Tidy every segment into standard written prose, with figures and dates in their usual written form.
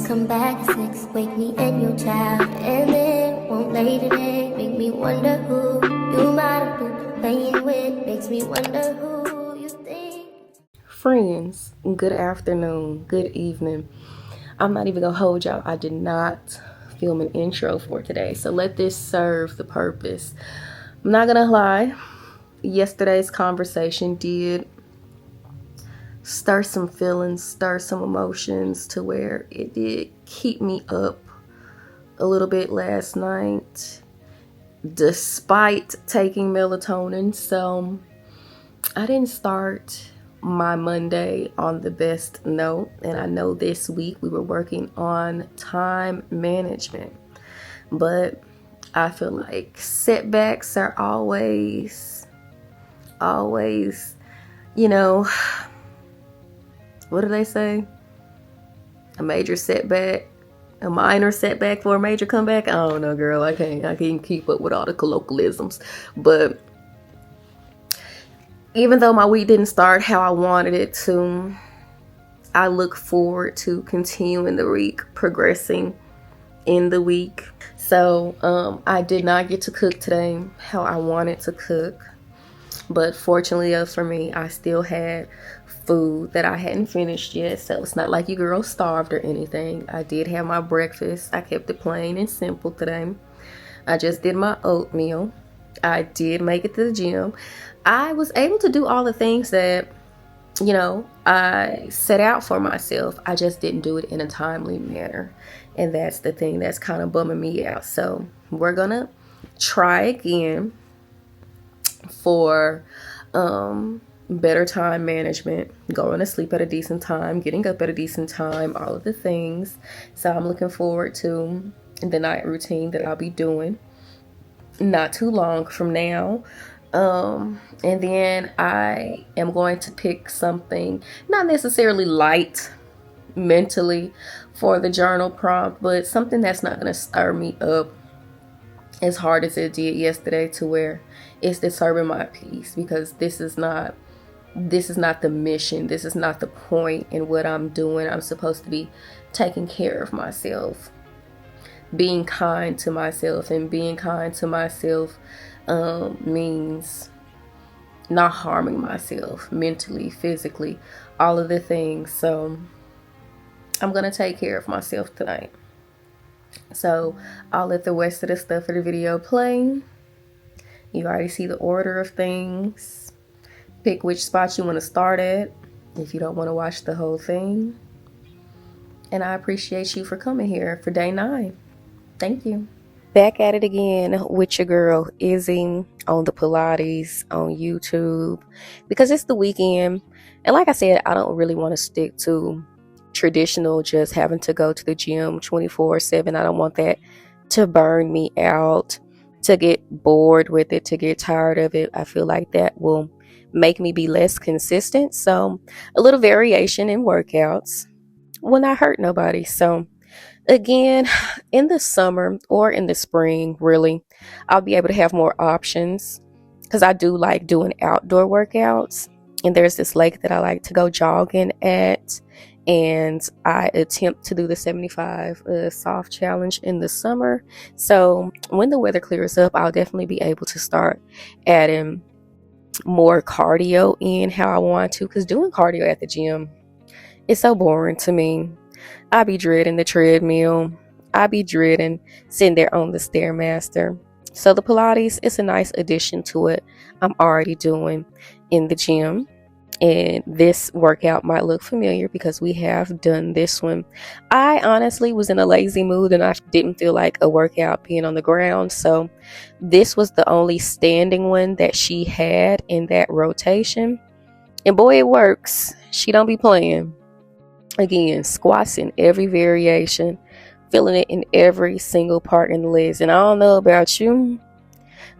come back at 6, wake me and your child, and then won't lay today. Make me wonder who you might have been playing with. Makes me wonder who you think. Friends, good afternoon, good evening. I'm not even gonna hold y'all. I did not film an intro for today, so let this serve the purpose. I'm not gonna lie, yesterday's conversation did stir some feelings, stir some emotions to where it did keep me up a little bit last night despite taking melatonin. So I didn't start my Monday on the best note, and I know this week we were working on time management, but I feel like setbacks are always, you know, what do they say? A major setback, a minor setback for a major comeback. I don't know, girl. I can't keep up with all the colloquialisms. But even though my week didn't start how I wanted it to, I look forward to continuing the week, progressing in the week. So I did not get to cook today how I wanted to cook. But fortunately for me, I still had food that I hadn't finished yet. So it's not like you girls starved or anything. I did have my breakfast. I kept it plain and simple today. I just did my oatmeal. I did make it to the gym. I was able to do all the things that, I set out for myself. I just didn't do it in a timely manner. And that's the thing that's kind of bumming me out. So we're going to try again for better time management, going to sleep at a decent time, getting up at a decent time, all of the things. So I'm looking forward to the night routine that I'll be doing not too long from now. And then I am going to pick something not necessarily light mentally for the journal prompt, but something that's not going to stir me up as hard as it did yesterday, to where it's disturbing my peace, because this is not the mission. This is not the point in what I'm doing. I'm supposed to be taking care of myself, being kind to myself, and being kind to myself means not harming myself mentally, physically, all of the things. So I'm gonna take care of myself tonight. So I'll let the rest of the stuff of the video play. You already see the order of things. Pick which spot you want to start at if you don't want to watch the whole thing. And I appreciate you for coming here for day 9. Thank you. Back at it again with your girl Izzy on the Pilates on YouTube, because it's the weekend. And like I said, I don't really want to stick to traditional just having to go to the gym 24/7. I don't want that to burn me out, to get bored with it, to get tired of it. I feel like that will make me be less consistent. So a little variation in workouts will not hurt nobody. So again, in the summer or in the spring, really, I'll be able to have more options, because I do like doing outdoor workouts. And there's this lake that I like to go jogging at, and I attempt to do the 75 soft challenge in the summer. So when the weather clears up, I'll definitely be able to start adding more cardio in how I want to, because doing cardio at the gym is so boring to me. I be dreading the treadmill. I be dreading sitting there on the Stairmaster. So the Pilates is a nice addition to what I'm already doing in the gym. And this workout might look familiar because we have done this one. I honestly was in a lazy mood and I didn't feel like a workout being on the ground. So this was the only standing one that she had in that rotation. And boy, it works. She don't be playing. Again, squats in every variation, feeling it in every single part in the legs. And I don't know about you,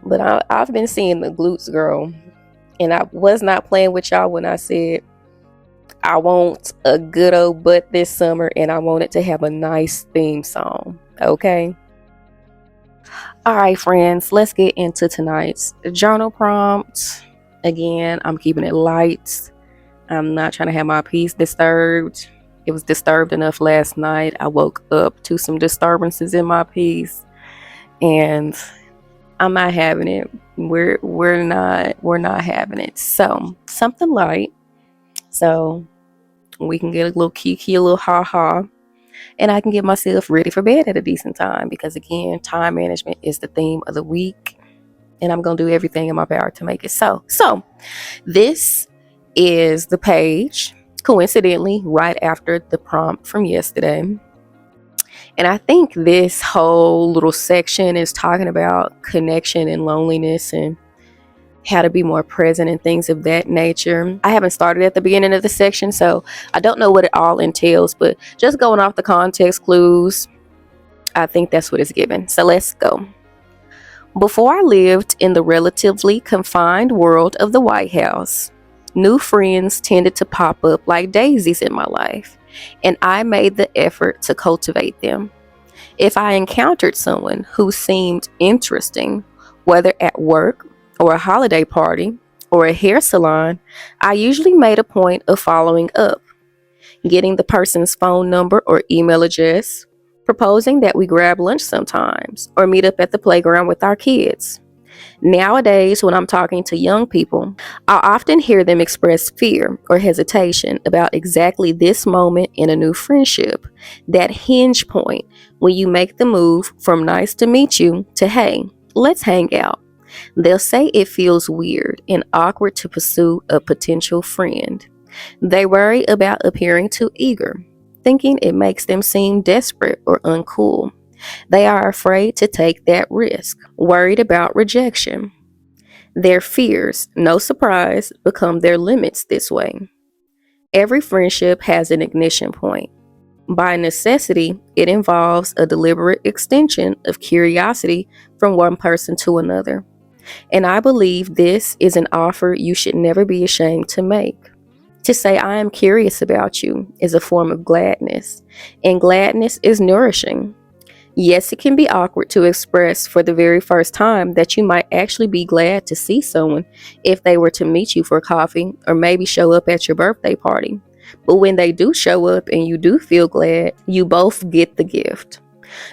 but I've been seeing the glutes, girl. And I was not playing with y'all when I said I want a good old butt this summer, and I want it to have a nice theme song. Okay? All right, friends, let's get into tonight's journal prompt. Again, I'm keeping it light. I'm not trying to have my peace disturbed. It was disturbed enough last night. I woke up to some disturbances in my peace, and I'm not having it. We're not having it. So something light, so we can get a little kiki, a little ha ha, and I can get myself ready for bed at a decent time. Because again, time management is the theme of the week, and I'm gonna do everything in my power to make it so. So this is the page, coincidentally, right after the prompt from yesterday. And I think this whole little section is talking about connection and loneliness and how to be more present and things of that nature. I haven't started at the beginning of the section, so I don't know what it all entails, but just going off the context clues, I think that's what it's given. So let's go. Before I lived in the relatively confined world of the White House, new friends tended to pop up like daisies in my life, and I made the effort to cultivate them. If I encountered someone who seemed interesting, whether at work or a holiday party or a hair salon, I usually made a point of following up, getting the person's phone number or email address, proposing that we grab lunch sometimes or meet up at the playground with our kids. Nowadays, when I'm talking to young people, I often hear them express fear or hesitation about exactly this moment in a new friendship, that hinge point when you make the move from nice to meet you to hey, let's hang out. They'll say it feels weird and awkward to pursue a potential friend. They worry about appearing too eager, thinking it makes them seem desperate or uncool. They are afraid to take that risk, worried about rejection. Their fears, no surprise, become their limits this way. Every friendship has an ignition point. By necessity, it involves a deliberate extension of curiosity from one person to another. And I believe this is an offer you should never be ashamed to make. To say, I am curious about you, is a form of gladness, and gladness is nourishing. Yes, it can be awkward to express for the very first time that you might actually be glad to see someone if they were to meet you for coffee or maybe show up at your birthday party. But when they do show up and you do feel glad, you both get the gift.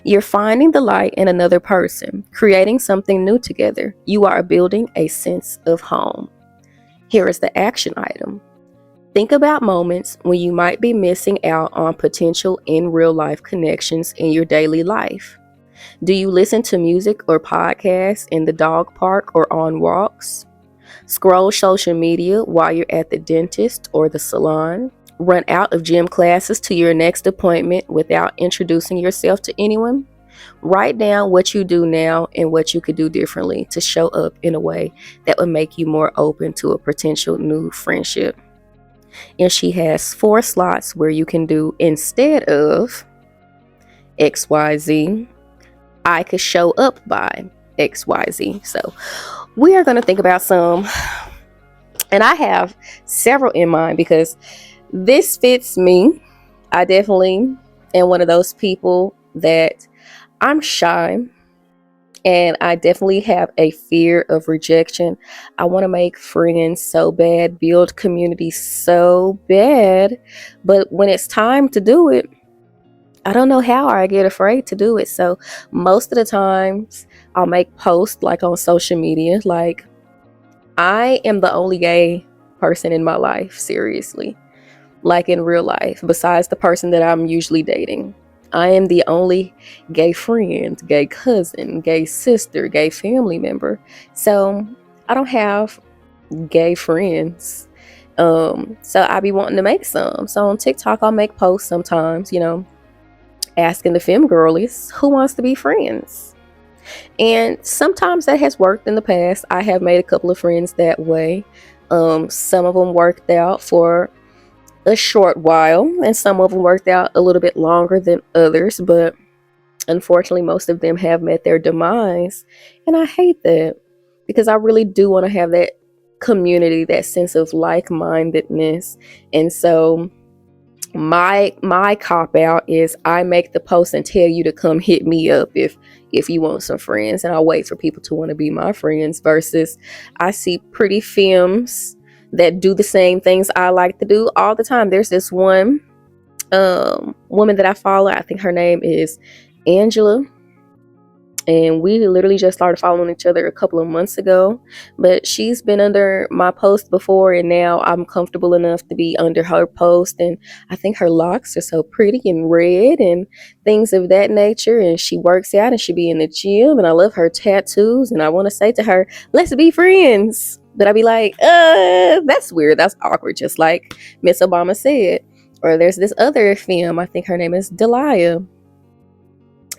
You're finding the light in another person, creating something new together. You are building a sense of home. Here is the action item. Think about moments when you might be missing out on potential in real life connections in your daily life. Do you listen to music or podcasts in the dog park or on walks? Scroll social media while you're at the dentist or the salon? Run out of gym classes to your next appointment without introducing yourself to anyone? Write down what you do now and what you could do differently to show up in a way that would make you more open to a potential new friendship. And she has 4 slots where you can do, instead of XYZ, I could show up by XYZ. So we are going to think about some, and I have several in mind because this fits me. I definitely am one of those people that I'm shy, and I definitely have a fear of rejection. I want to make friends so bad, build community so bad. But when it's time to do it, I don't know how, I get afraid to do it. So most of the times I'll make posts like on social media, like I am the only gay person in my life, seriously, like in real life, besides the person that I'm usually dating. I am the only gay friend, gay cousin, gay sister, gay family member. So I don't have gay friends. So I be wanting to make some. So on TikTok, I'll make posts sometimes, asking the femme girlies who wants to be friends. And sometimes that has worked in the past. I have made a couple of friends that way. Some of them worked out for a short while, and some of them worked out a little bit longer than others, but unfortunately most of them have met their demise, and I hate that because I really do want to have that community, that sense of like-mindedness. And so my cop out is I make the post and tell you to come hit me up if you want some friends, and I'll wait for people to want to be my friends, versus I see pretty femmes that do the same things I like to do all the time. There's this one woman that I follow. I think her name is Angela, and we literally just started following each other a couple of months ago. But she's been under my post before, and now I'm comfortable enough to be under her post. And I think her locks are so pretty and red and things of that nature. And she works out and she be in the gym, and I love her tattoos. And I want to say to her, let's be friends. But I'd be like, that's weird, that's awkward, just like Miss Obama said. Or there's this other film, I think her name is Delia.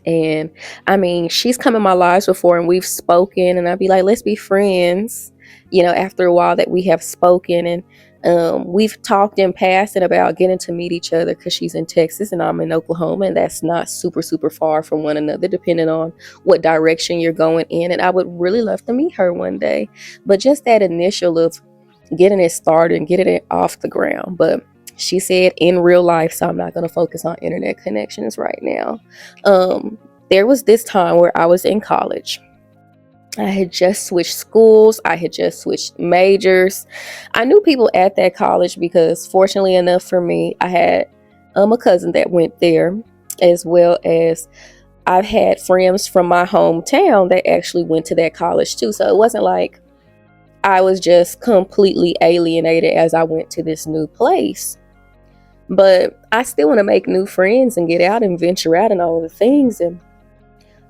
And I mean, she's come in my lives before and we've spoken, and I'd be like, let's be friends, after a while that we have spoken. And we've talked in passing about getting to meet each other because she's in Texas and I'm in Oklahoma, and that's not super, super far from one another, depending on what direction you're going in. And I would really love to meet her one day. But just that initial of getting it started and getting it off the ground. But she said in real life, so I'm not going to focus on internet connections right now. There was this time where I was in college. I had just switched schools. I had just switched majors. I knew people at that college because, fortunately enough for me, I had a cousin that went there, as well as I've had friends from my hometown that actually went to that college too. So it wasn't like I was just completely alienated as I went to this new place. But I still want to make new friends and get out and venture out and all of the things. And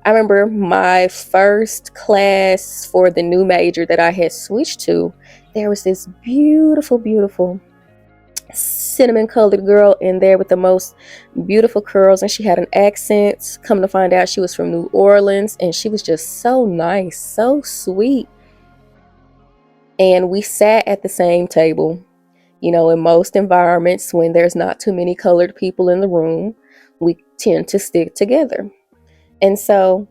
I remember my first class for the new major that I had switched to, there was this beautiful, beautiful cinnamon colored girl in there with the most beautiful curls, and she had an accent. Come to find out, she was from New Orleans, and she was just so nice, so sweet. And we sat at the same table. In most environments, when there's not too many colored people in the room, we tend to stick together. And so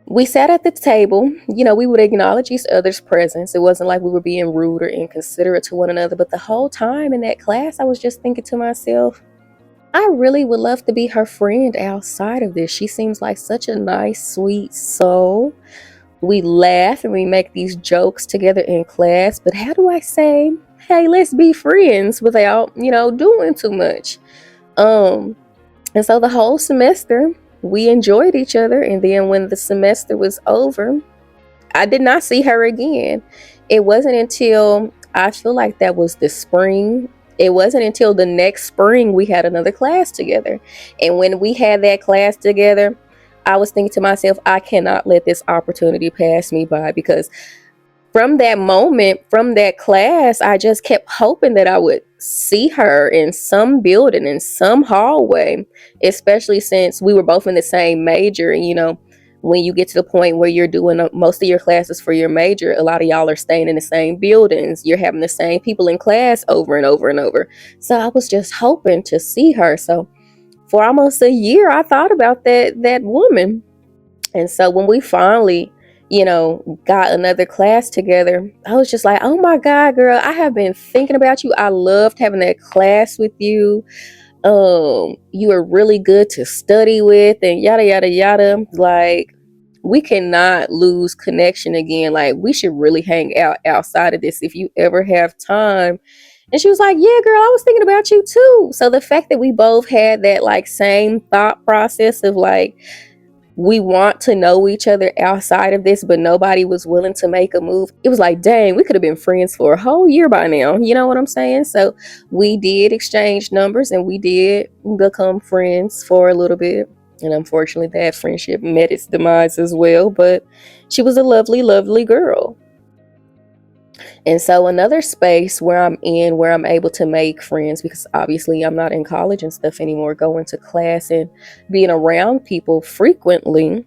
we sat at the table. We would acknowledge each other's presence. It wasn't like we were being rude or inconsiderate to one another. But the whole time in that class, I was just thinking to myself, I really would love to be her friend outside of this. She seems like such a nice, sweet soul. We laugh and we make these jokes together in class. But how do I say, hey, let's be friends without, doing too much? And so the whole semester, we enjoyed each other. And then when the semester was over, I did not see her again. It wasn't until, I feel like that was the spring. It wasn't until the next spring we had another class together. And when we had that class together, I was thinking to myself, I cannot let this opportunity pass me by, because from that moment, from that class, I just kept hoping that I would see her in some building, in some hallway, especially since we were both in the same major. And, when you get to the point where you're doing most of your classes for your major, a lot of y'all are staying in the same buildings. You're having the same people in class over and over and over. So I was just hoping to see her. So for almost a year, I thought about that woman. And so when we finally got another class together, I was just like, oh my God, girl, I have been thinking about you. I loved having that class with you. You were really good to study with, and yada, yada, yada. Like, we cannot lose connection again. Like, we should really hang out outside of this if you ever have time. And she was like, yeah, girl, I was thinking about you too. So the fact that we both had that like same thought process of like, we want to know each other outside of this, but nobody was willing to make a move. It was like, dang, we could have been friends for a whole year by now. You know what I'm saying? So we did exchange numbers and we did become friends for a little bit. And unfortunately, that friendship met its demise as well. But she was a lovely, lovely girl. And so another space where I'm able to make friends, because obviously I'm not in college and stuff anymore, going to class and being around people frequently,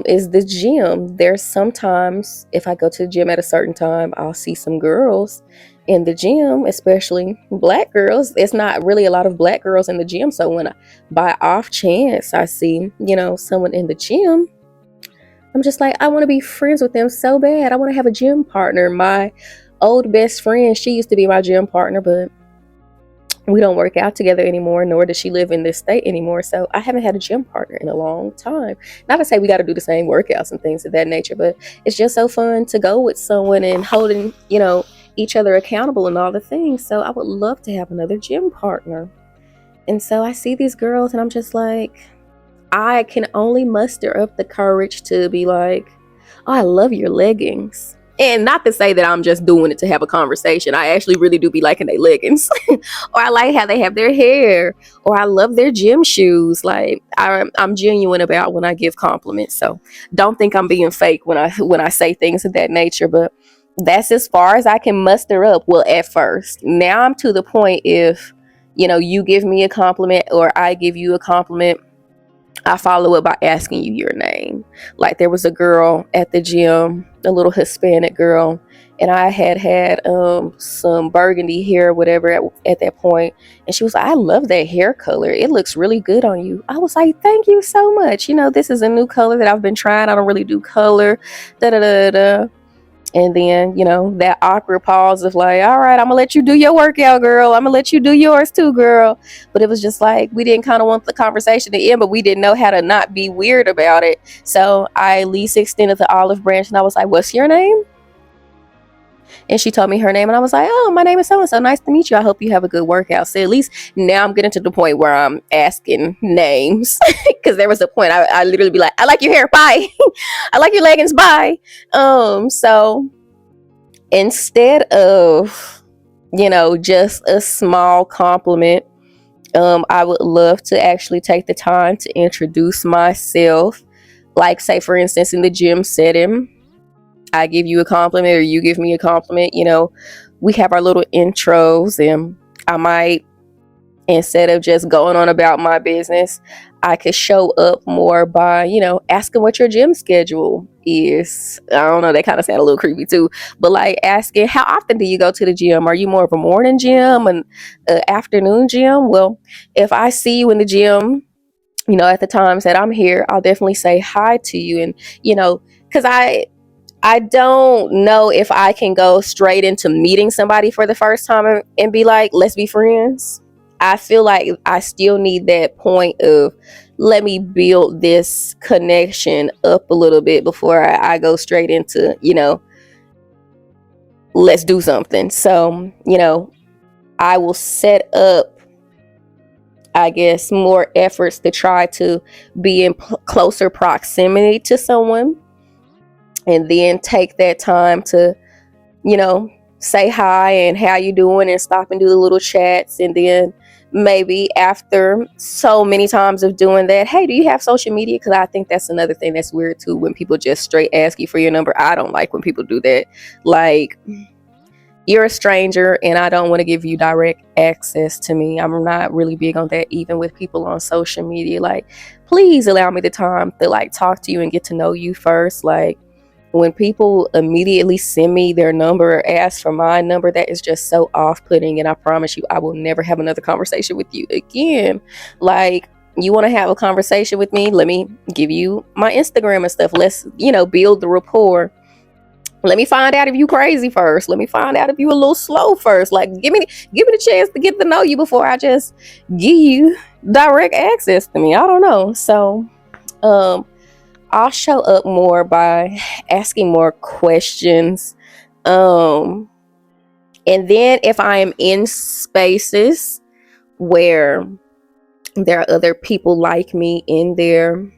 is the gym. There's sometimes if I go to the gym at a certain time, I'll see some girls in the gym, especially black girls. It's not really a lot of black girls in the gym. So when by off chance I see, someone in the gym, I'm just like, I want to be friends with them so bad. I want to have a gym partner. My old best friend, she used to be my gym partner, but we don't work out together anymore, nor does she live in this state anymore. So I haven't had a gym partner in a long time. Not to say we got to do the same workouts and things of that nature, but it's just so fun to go with someone and holding, each other accountable and all the things. So I would love to have another gym partner. And so I see these girls and I'm just like, I can only muster up the courage to be like, oh, I love your leggings. And not to say that I'm just doing it to have a conversation. I actually really do be liking their leggings. Or I like how they have their hair. Or I love their gym shoes. Like I'm genuine about when I give compliments. So don't think I'm being fake when I say things of that nature. But that's as far as I can muster up. Well, at first. Now I'm to the point if, you give me a compliment or I give you a compliment, I follow it by asking you your name. Like there was a girl at the gym, a little Hispanic girl, and I had some burgundy hair, whatever, at that point. And she was like, I love that hair color. It looks really good on you. I was like, thank you so much. This is a new color that I've been trying. I don't really do color. Da da da da. And then, that awkward pause of like, all right, I'm gonna let you do your workout, girl. I'm gonna let you do yours too, girl. But it was just like, we didn't kind of want the conversation to end, but we didn't know how to not be weird about it. So I at least extended the olive branch and I was like, what's your name? And she told me her name and I was like, oh, my name is so-and-so. Nice to meet you. I hope you have a good workout. So at least now I'm getting to the point where I'm asking names. Because there was a point I literally be like, I like your hair. Bye. I like your leggings. Bye. So instead of, just a small compliment, I would love to actually take the time to introduce myself. Like, say, for instance, in the gym setting, I give you a compliment or you give me a compliment, we have our little intros, and I might, instead of just going on about my business, I could show up more by, asking what your gym schedule is. I don't know, that kind of sound a little creepy too, but like asking, how often do you go to the gym? Are you more of a morning gym and afternoon gym? Well, if I see you in the gym, at the times that I'm here, I'll definitely say hi to you. And, because I don't know if I can go straight into meeting somebody for the first time and be like, let's be friends. I feel like I still need that point of, let me build this connection up a little bit before I go straight into, let's do something. So, I will set up, I guess, more efforts to try to be in closer proximity to someone. And then take that time to, say hi and how you doing and stop and do the little chats. And then maybe after so many times of doing that, hey, do you have social media? Because I think that's another thing that's weird too, when people just straight ask you for your number. I don't like when people do that. Like, you're a stranger and I don't want to give you direct access to me. I'm not really big on that, even with people on social media. Like, please allow me the time to like talk to you and get to know you first. Like, when people immediately send me their number or ask for my number, that is just so off-putting. And I promise you, I will never have another conversation with you again. Like, you want to have a conversation with me? Let me give you my Instagram and stuff. Let's, build the rapport. Let me find out if you crazy first. Let me find out if you a little slow first. Like, give me the chance to get to know you before I just give you direct access to me. I don't know. So, I'll show up more by asking more questions. And then if I am in spaces where there are other people like me in there,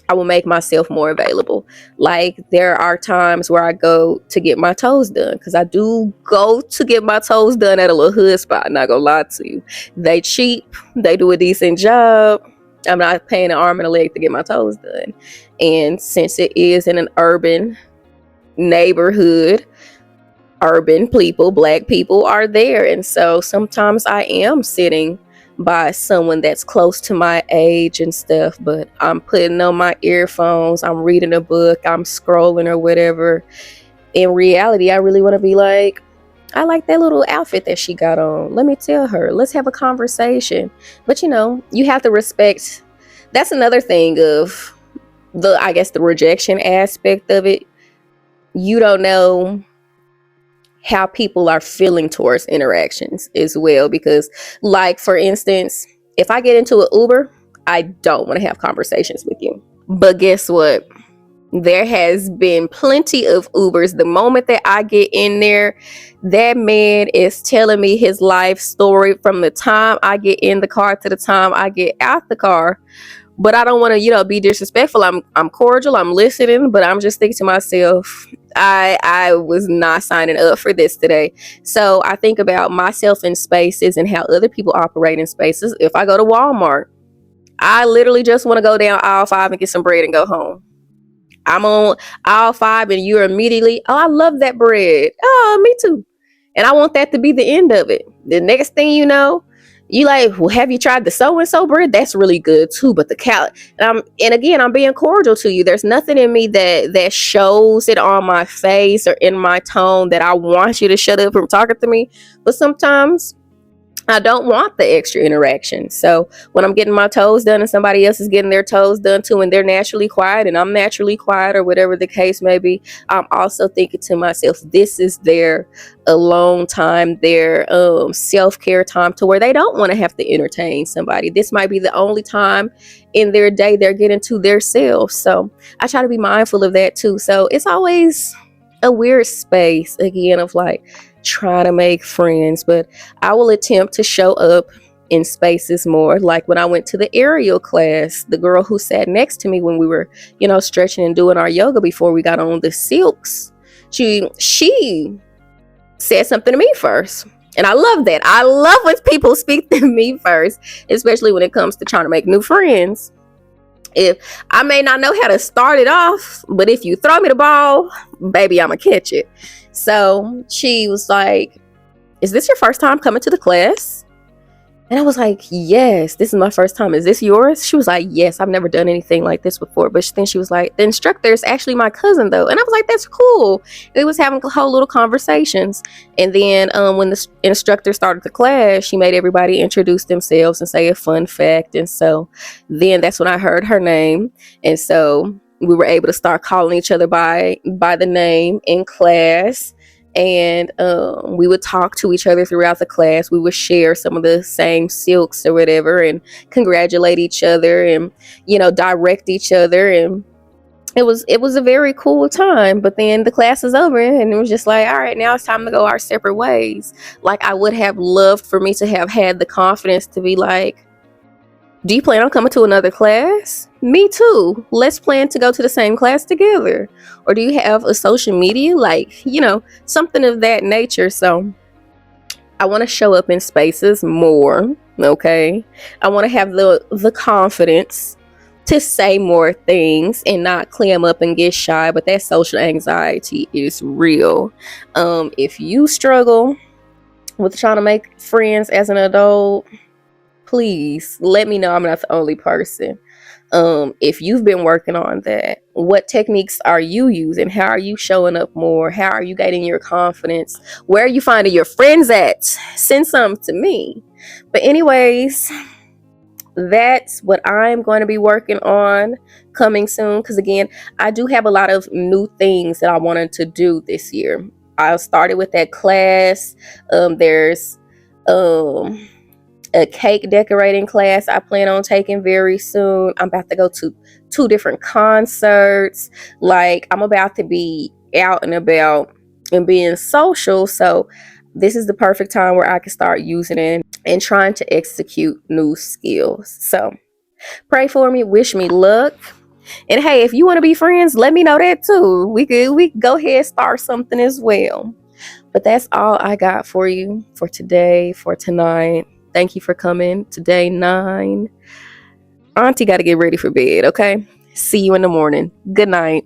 I will make myself more available. Like, there are times where I go to get my toes done, because I do go to get my toes done at a little hood spot, not gonna lie to you. They cheap, they do a decent job. I'm not paying an arm and a leg to get my toes done. And since it is in an urban neighborhood, urban people, black people are there. And so sometimes I am sitting by someone that's close to my age and stuff, but I'm putting on my earphones, I'm reading a book, I'm scrolling or whatever. In reality, I really want to be like, I like that little outfit that she got on. Let me tell her. Let's have a conversation. But you have to respect. That's another thing of the rejection aspect of it. You don't know how people are feeling towards interactions as well. Because, like, for instance, if I get into an Uber, I don't want to have conversations with you. But guess what? There has been plenty of Ubers. The moment that I get in there, that man is telling me his life story from the time I get in the car to the time I get out the car. But I don't want to, be disrespectful. I'm cordial. I'm listening, but I'm just thinking to myself, I was not signing up for this today. So I think about myself in spaces and how other people operate in spaces. If I go to Walmart, I literally just want to go down aisle 5 and get some bread and go home. I'm on aisle 5 and you're immediately, oh, I love that bread. Oh, me too. And I want that to be the end of it. The next thing you know, you like, well, have you tried the so and so bread? That's really good too. But the and again, I'm being cordial to you. There's nothing in me that shows it on my face or in my tone that I want you to shut up from talking to me. But sometimes I don't want the extra interaction. So when I'm getting my toes done and somebody else is getting their toes done too, and they're naturally quiet and I'm naturally quiet, or whatever the case may be, I'm also thinking to myself, this is their alone time, their self-care time, to where they don't want to have to entertain somebody. This might be the only time in their day they're getting to themselves. So I try to be mindful of that too. So it's always a weird space, again, of like trying to make friends, but I will attempt to show up in spaces more. Like when I went to the aerial class, the girl who sat next to me when we were, stretching and doing our yoga before we got on the silks, she said something to me first. And I love that. I love when people speak to me first, especially when it comes to trying to make new friends. If I may not know how to start it off, but if you throw me the ball, baby, I'm gonna catch it. So she was like, is this your first time coming to the class? And I was like, yes, this is my first time. Is this yours? She was like, yes, I've never done anything like this before. But then she was like, the instructor is actually my cousin though. And I was like, that's cool. And we was having whole little conversations. And then when the instructor started the class, she made everybody introduce themselves and say a fun fact. And so then that's when I heard her name. And so we were able to start calling each other by the name in class. And we would talk to each other throughout the class. We would share some of the same silks or whatever and congratulate each other and, direct each other. And it was a very cool time. But then the class is over and it was just like, all right, now it's time to go our separate ways. Like I would have loved for me to have had the confidence to be like, do you plan on coming to another class? Me too. Let's plan to go to the same class together. Or do you have a social media? Like, something of that nature. So I want to show up in spaces more. Okay. I want to have the confidence to say more things and not clam up and get shy. But that social anxiety is real. If you struggle with trying to make friends as an adult, please let me know I'm not the only person. If you've been working on that, what techniques are you using? How are you showing up more? How are you gaining your confidence? Where are you finding your friends at? Send some to me. But anyways, that's what I'm going to be working on coming soon. Because again, I do have a lot of new things that I wanted to do this year. I started with that class. There's a cake decorating class I plan on taking very soon. I'm about to go to 2 different concerts. Like I'm about to be out and about and being social. So this is the perfect time where I can start using it and trying to execute new skills. So pray for me, wish me luck. And hey, if you want to be friends, let me know that too. We could go ahead and start something as well. But that's all I got for you for today, for tonight. Thank you for coming to day 9. Auntie got to get ready for bed, okay? See you in the morning. Good night.